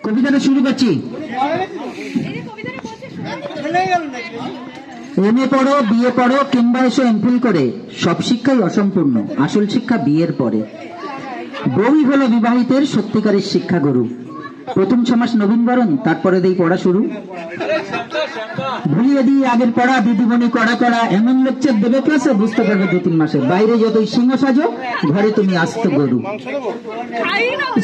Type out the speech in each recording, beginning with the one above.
কবিতাটা শুরু করছি। এমএ পড়ো, বিএ পড়ো, কিংবা এসো এমফিল করে, সব শিক্ষাই অসম্পূর্ণ, আসল শিক্ষা বিয়ের পরে। বই হলো বিবাহিতের সত্যিকারের শিক্ষা গুরু। প্রথম 6 মাস নবীনবরণ, তারপরে দেই পড়া শুরু। ভুলিয়ে দিই আগের পড়া, দিদিমণি কড়া কড়া, এমন লেকচার দেবে ক্লাসে বুঝতে পারবে 2-3 মাসে। বাইরে যতই সিংহ সাজো, ঘরে তুমি আস্ত গরু।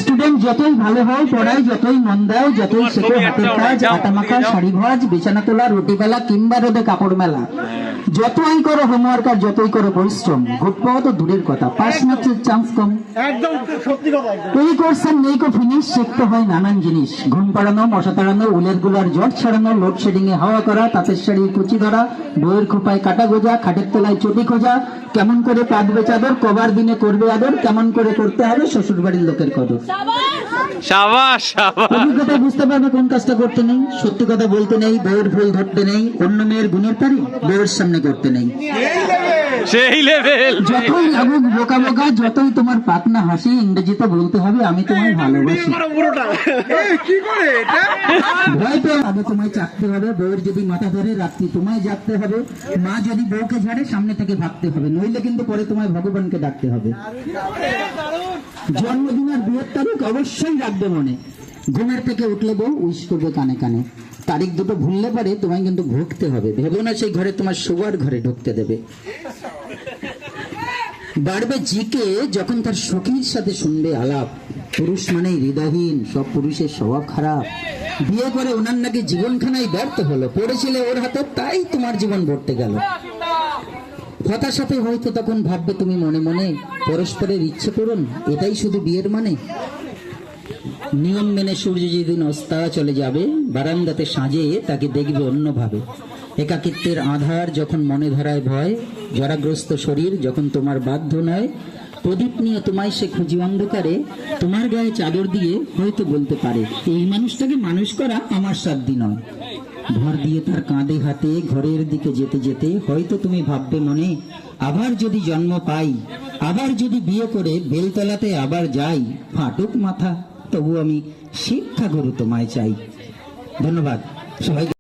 স্টুডেন্ট যতই ভালো হয়, পড়ায় যতই মন দাও, যতই শেখো হাতের কাজ, আটা মাখা, শাড়ি ভাজ, বিছানা তোলা, রুটি বেলা, কিংবা রোদে কাপড় মেলা, যতই করো হোমওয়ার্ক আর যতই করো পরিশ্রম, গুড পাওয়া তো দূরের কথা, পাস মার্কের চান্স কম। একদম সত্যি কথা। এই কোর্স আর নেই কো ফিনিশ, শিখতে হয় নানান জিনিস, ঘুম পাড়ানো, মশা তাড়ানো, উলের গুলার জট ছাড়ানো, লোডশেডিং এ হাওয়া করা, তাঁতের শাড়ির কুচি ধরা, বইয়ের খোপায় কাটা গোজা, খাটের তলায় চটি খোঁজা, কেমন করে পাতবে চাদর, কবার দিনে করবে আদর, কেমন করে করতে হবে শ্বশুর বাড়ির লোকের কদর। সাবাস সাবাস। অভিজ্ঞতা বুঝতে পারবে কোন কাজটা করতে নেই, সত্যি কথা বলতে নেই, বউয়ের ভুল ধরতে নেই, অন্য মেয়ের গুণের তারি বউয়ের সামনে করতে নেই। সেই লেভেল। যতই লাগুক বোকা বোকা, যতই তোমার পাতনা হাসি, ইংরেজিতে বলতে হবে আমি তোমায় ভালোবাসি। ভয় পেও, আগে তোমায় চাকতে হবে, বউয়ের যদি মাথা ধরে রাত্রি তোমায় জাগতে হবে, মা যদি বউকে ঝাড়ে সামনে থেকে ভাবতে হবে, নইলে কিন্তু পরে তোমায় ভগবানকে ডাকতে হবে। জন্মদিন আর বিয়ের তারিখ অবশ্যই রাখবে মনে, ঘুমের থেকে উঠলে বউ উইশ করবে কানে কানে, তারিখ দুটো ভুললে পারে তোমায় কিন্তু ভুগতে হবে, ভেবো না সেই ঘরে তোমার শোয়ার ঘরে ঢুকতে দেবে। বাড়বে জিকে যখন তার সখীর সাথে শুনবে আলাপ, পুরুষ মানেই হৃদয়হীন, সব পুরুষের স্বভাব খারাপ, বিয়ে করে ওনার নাকি জীবনখানাই ব্যর্থ হলো, পড়েছিলে ওর হাতে তাই তোমার জীবন ভরতে গেল। হতাশাতে হয়তো তখন ভাববে তুমি মনে মনে, পরস্পরের ইচ্ছে পূরণ এটাই শুধু বিয়ের মানে। নিয়ম মেনে সূর্য যেদিন অস্তা চলে যাবে, বারান্দাতে সাজে তাকে দেখবে অন্যভাবে। একাকিত্বের আধার যখন মনে ধরায় ভয়, জরাগ্রস্ত শরীর যখন তোমার বাধ্য নয়, প্রদীপ নিয়ে তোমায় সে খুঁজি অন্ধকারে, তোমার গায়ে চাদর দিয়ে হয়তো বলতে পারে এই মানুষটাকে মানুষ করা আমার সাধ্য নয়। ভর দিয়ে তার কাঁধে হাতে ঘরের দিকে যেতে যেতে হয়তো তুমি ভাববে মনে, আবার যদি জন্ম পাই, আবার যদি বিয়ে করে বেলতলাতে আবার যাই, ফাটুক মাথা তবু আমি শিক্ষা গুরু তোমায় চাই। ধন্যবাদ সবাই।